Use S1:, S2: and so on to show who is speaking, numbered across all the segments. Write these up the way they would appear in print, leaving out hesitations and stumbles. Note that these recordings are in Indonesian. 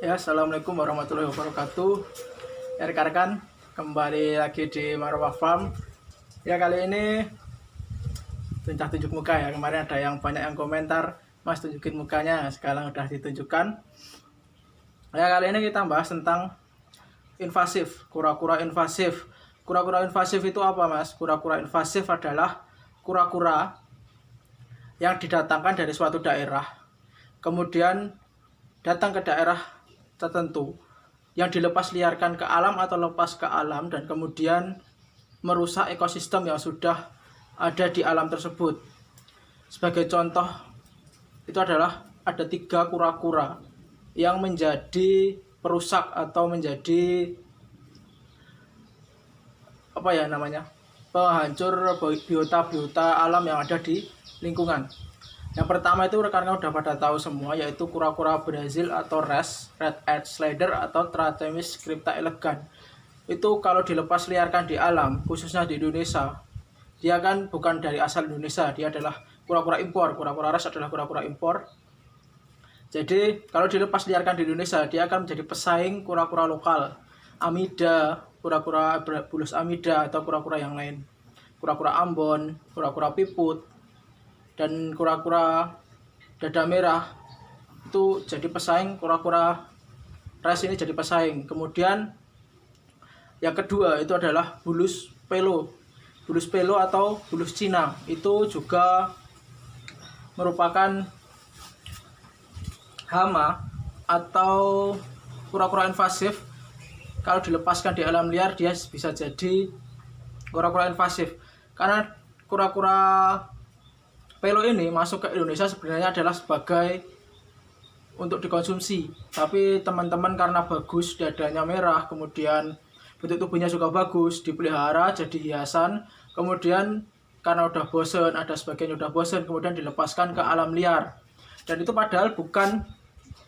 S1: Ya, assalamualaikum warahmatullahi wabarakatuh. Ya, rekan-rekan, kembali lagi di Marwah Farm. Ya, kali ini tunjuk muka ya. Kemarin ada yang banyak yang komentar, Mas tunjukin mukanya. Sekarang udah ditunjukkan. Ya, kali ini kita bahas tentang invasif, kura-kura invasif. Kura-kura invasif itu apa, Mas? Kura-kura invasif adalah kura-kura yang didatangkan dari suatu daerah, kemudian datang ke daerah tertentu yang dilepas liarkan ke alam atau lepas ke alam dan kemudian merusak ekosistem yang sudah ada di alam tersebut. Sebagai contoh, itu adalah ada 3 kura-kura yang menjadi perusak atau menjadi penghancur biota-biota alam yang ada di lingkungan. Yang pertama itu rekan-rekan udah pada tahu semua, yaitu kura-kura Brazil atau red-edged slider atau Trachemis crypta elegans. Itu kalau dilepas liarkan di alam, khususnya di Indonesia, dia kan bukan dari asal Indonesia, dia adalah kura-kura impor. Kura-kura ras adalah kura-kura impor. Jadi kalau dilepas liarkan di Indonesia, dia akan menjadi pesaing kura-kura lokal, Amida, kura-kura bulus Amida atau kura-kura yang lain, kura-kura Ambon, kura-kura piput, dan kura-kura dada merah itu jadi pesaing. Kura-kura ras ini jadi pesaing. Kemudian yang kedua itu adalah bulus pelo. Bulus pelo atau bulus Cina itu juga merupakan hama atau kura-kura invasif. Kalau dilepaskan di alam liar, dia bisa jadi kura-kura invasif. Karena kura-kura pelo ini masuk ke Indonesia sebenarnya adalah sebagai untuk dikonsumsi, tapi teman-teman karena bagus, dadanya merah, kemudian bentuk tubuhnya juga bagus, dipelihara jadi hiasan, kemudian karena udah bosen, ada sebagian udah bosen, kemudian dilepaskan ke alam liar, dan itu padahal bukan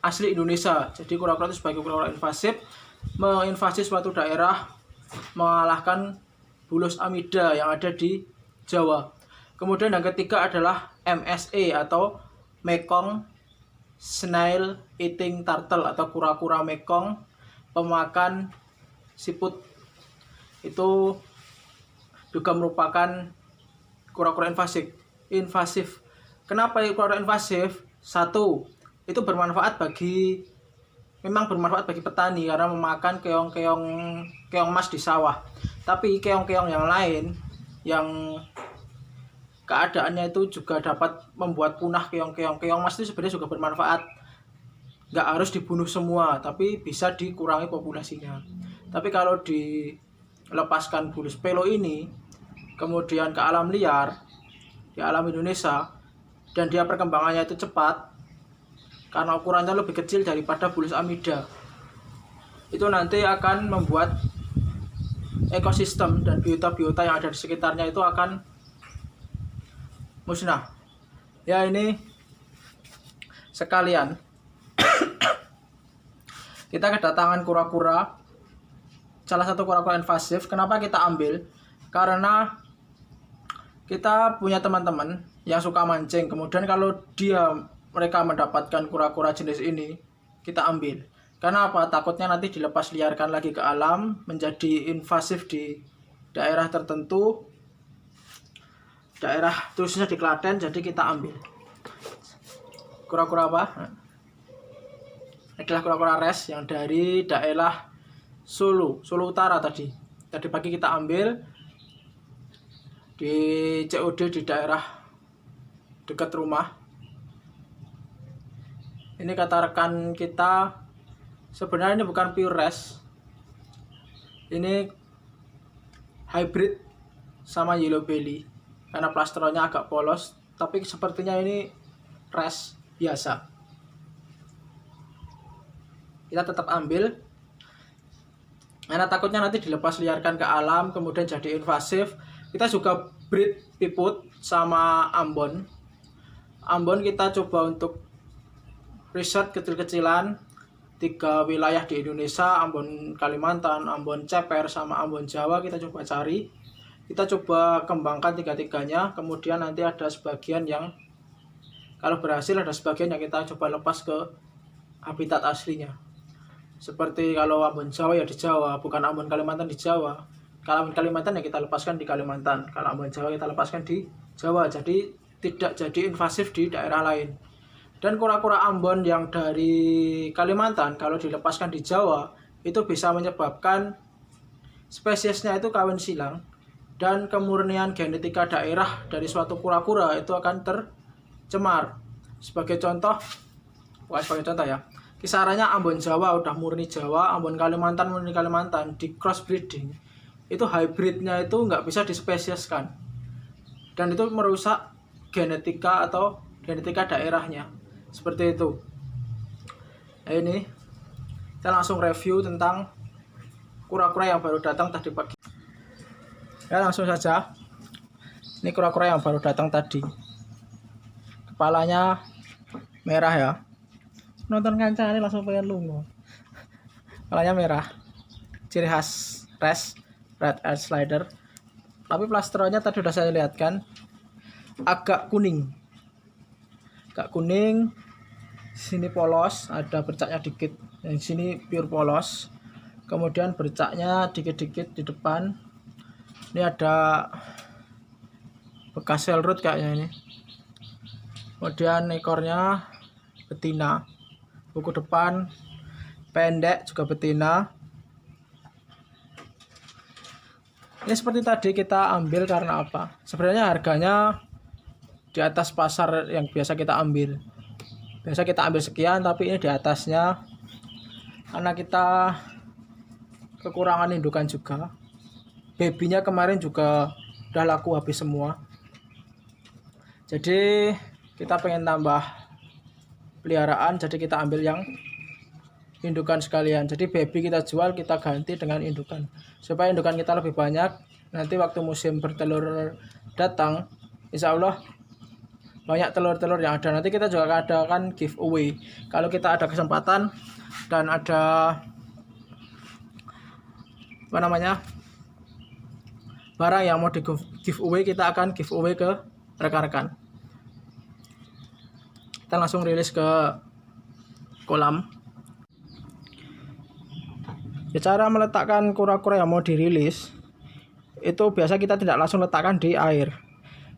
S1: asli Indonesia. Jadi kura-kura itu sebagai kura-kura invasif menginvasi suatu daerah, mengalahkan bulus Amida yang ada di Jawa. Kemudian yang ketiga adalah MSE atau Mekong Snail Eating Turtle atau kura-kura Mekong pemakan siput. Itu juga merupakan kura-kura invasif. Kenapa kura-kura invasif? Satu, itu bermanfaat bagi petani karena memakan keong mas di sawah. Tapi keong-keong yang lain yang keadaannya itu juga dapat membuat punah keong mas itu sebenarnya juga bermanfaat. Nggak harus dibunuh semua, tapi bisa dikurangi populasinya. Tapi kalau dilepaskan bulus pelo ini kemudian ke alam liar, di alam Indonesia, dan dia perkembangannya itu cepat karena ukurannya lebih kecil daripada bulus Amida, itu nanti akan membuat ekosistem dan biota-biota yang ada di sekitarnya itu akan musnah. Ya, ini sekalian kita kedatangan kura-kura, salah satu kura-kura invasif. Kenapa kita ambil? Karena kita punya teman-teman yang suka mancing, kemudian kalau mereka mendapatkan kura-kura jenis ini, kita ambil. Karena apa? Takutnya nanti dilepas liarkan lagi ke alam, menjadi invasif di daerah tertentu, daerah terusnya di Klaten. Jadi kita ambil kura-kura apa? Adalah kura-kura res yang dari daerah Solo Utara tadi pagi kita ambil di COD di daerah dekat rumah. Ini kata rekan kita, sebenarnya ini bukan pure res, ini hybrid sama yellow belly karena plastronnya agak polos, tapi sepertinya ini res biasa. Kita tetap ambil karena takutnya nanti dilepas liarkan ke alam kemudian jadi invasif. Kita juga breed piput sama Ambon. Ambon kita coba untuk riset kecil-kecilan 3 wilayah di Indonesia, Ambon Kalimantan, Ambon Ceper, sama Ambon Jawa. Kita coba cari, kita coba kembangkan 3-tiganya. Kemudian nanti ada sebagian yang kalau berhasil, ada sebagian yang kita coba lepas ke habitat aslinya. Seperti kalau Ambon Jawa ya di Jawa, bukan Ambon Kalimantan di Jawa. Kalau Ambon Kalimantan ya kita lepaskan di Kalimantan. Kalau Ambon Jawa kita lepaskan di Jawa. Jadi tidak jadi invasif di daerah lain. Dan kura-kura Ambon yang dari Kalimantan kalau dilepaskan di Jawa itu bisa menyebabkan spesiesnya itu kawin silang dan kemurnian genetika daerah dari suatu kura-kura itu akan tercemar. Sebagai contoh, bukan sebagai contoh ya, kisarannya Ambon Jawa udah murni Jawa, Ambon Kalimantan murni Kalimantan, di crossbreeding itu hybridnya itu nggak bisa dispesieskan dan itu merusak genetika atau genetika daerahnya seperti itu. Nah, ini kita langsung review tentang kura-kura yang baru datang tadi pagi ya, langsung saja. Ini kura-kura yang baru datang tadi, kepalanya merah ya, nonton kancane langsung pengen lungo. Kepalanya merah, ciri khas red eye slider, tapi plastronnya tadi sudah saya lihatkan agak kuning, sini polos, ada bercaknya dikit, yang sini pure polos, kemudian bercaknya dikit-dikit di depan. Ini ada bekas cell root kayaknya ini. Kemudian ekornya betina, buku depan pendek juga betina. Ini seperti tadi kita ambil karena apa? Sebenarnya harganya di atas pasar yang biasa kita ambil. Biasa kita ambil sekian, tapi ini di atasnya karena kita kekurangan indukan juga. Babynya kemarin juga udah laku habis semua. Jadi kita pengen tambah peliharaan, jadi kita ambil yang indukan sekalian. Jadi baby kita jual, kita ganti dengan indukan supaya indukan kita lebih banyak. Nanti waktu musim bertelur datang, insya Allah banyak telur-telur yang ada. Nanti kita juga adakan giveaway. Kalau kita ada kesempatan dan ada apa namanya barang yang mau di giveaway, kita akan giveaway ke rekan-rekan. Kita langsung rilis ke kolam. Ya, cara meletakkan kura-kura yang mau dirilis itu biasa kita tidak langsung letakkan di air.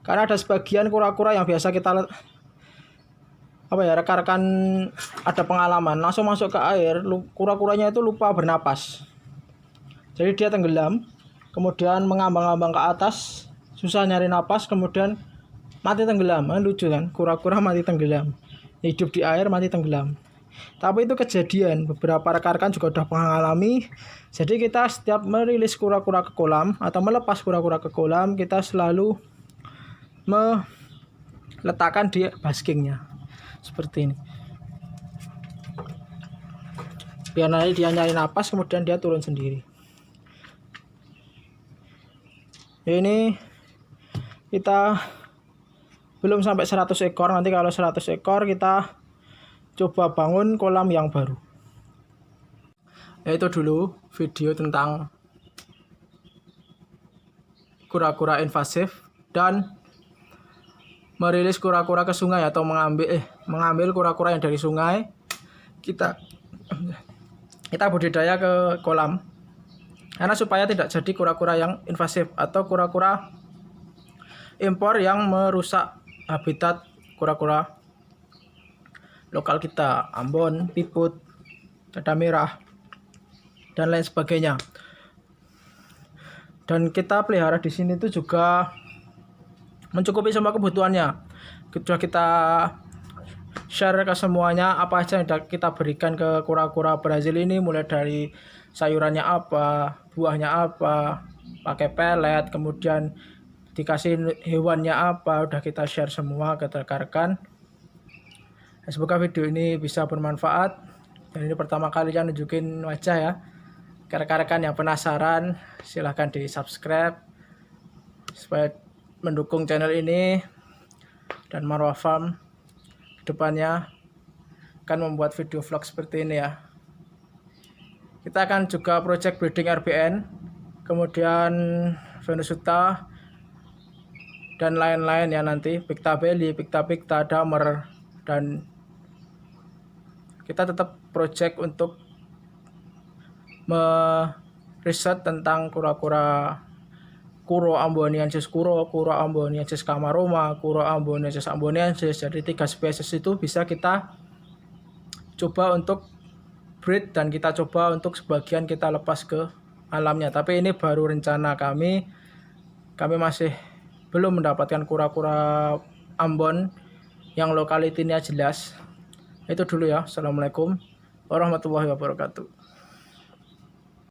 S1: Karena ada sebagian kura-kura yang biasa kita rekan-rekan ada pengalaman langsung masuk ke air, kura-kuranya itu lupa bernapas. Jadi dia tenggelam, kemudian mengambang-ambang ke atas, susah nyari napas, kemudian mati tenggelam. Lucu kan, kura-kura mati tenggelam, hidup di air mati tenggelam. Tapi itu kejadian, beberapa rekan-rekan juga sudah mengalami. Jadi kita setiap merilis kura-kura ke kolam atau melepas kura-kura ke kolam, kita selalu meletakkan di baskingnya seperti ini, biar nanti dia nyari napas, kemudian dia turun sendiri. Ini kita belum sampai 100 ekor. Nanti kalau 100 ekor kita coba bangun kolam yang baru. Ya, itu dulu video tentang kura-kura invasif dan merilis kura-kura ke sungai atau mengambil kura-kura yang dari sungai kita budidaya ke kolam, karena supaya tidak jadi kura-kura yang invasif atau kura-kura impor yang merusak habitat kura-kura lokal kita, Ambon, piput, dada merah, dan lain sebagainya. Dan kita pelihara di sini itu juga mencukupi semua kebutuhannya. Sudah kita share ke semuanya apa aja yang kita berikan ke kura-kura Brazil ini, mulai dari sayurannya apa, buahnya apa, pakai pelet, kemudian dikasih hewannya apa, udah kita share semua ke rekan-rekan. Semoga video ini bisa bermanfaat. Dan ini pertama kalinya nunjukin wajah ya. Ke rekan-rekan yang penasaran, silahkan di subscribe supaya mendukung channel ini, dan Marwah Farm kedepannya akan membuat video vlog seperti ini ya. Kita akan juga project breeding RBN, kemudian Venusuta, dan lain-lain ya nanti, Picta belly, Picta picta, Damer, dan kita tetap project untuk meriset tentang kura-kura Kuro amboniensis kuro, Kuro amboniensis camaroma, Kuro amboniensis amboniensis. Jadi 3 spesies itu bisa kita coba untuk breed dan kita coba untuk sebagian kita lepas ke alamnya. Tapi ini baru rencana kami. Kami masih belum mendapatkan kura-kura Ambon yang lokalitinya jelas. Itu dulu ya. Assalamualaikum warahmatullahi wabarakatuh.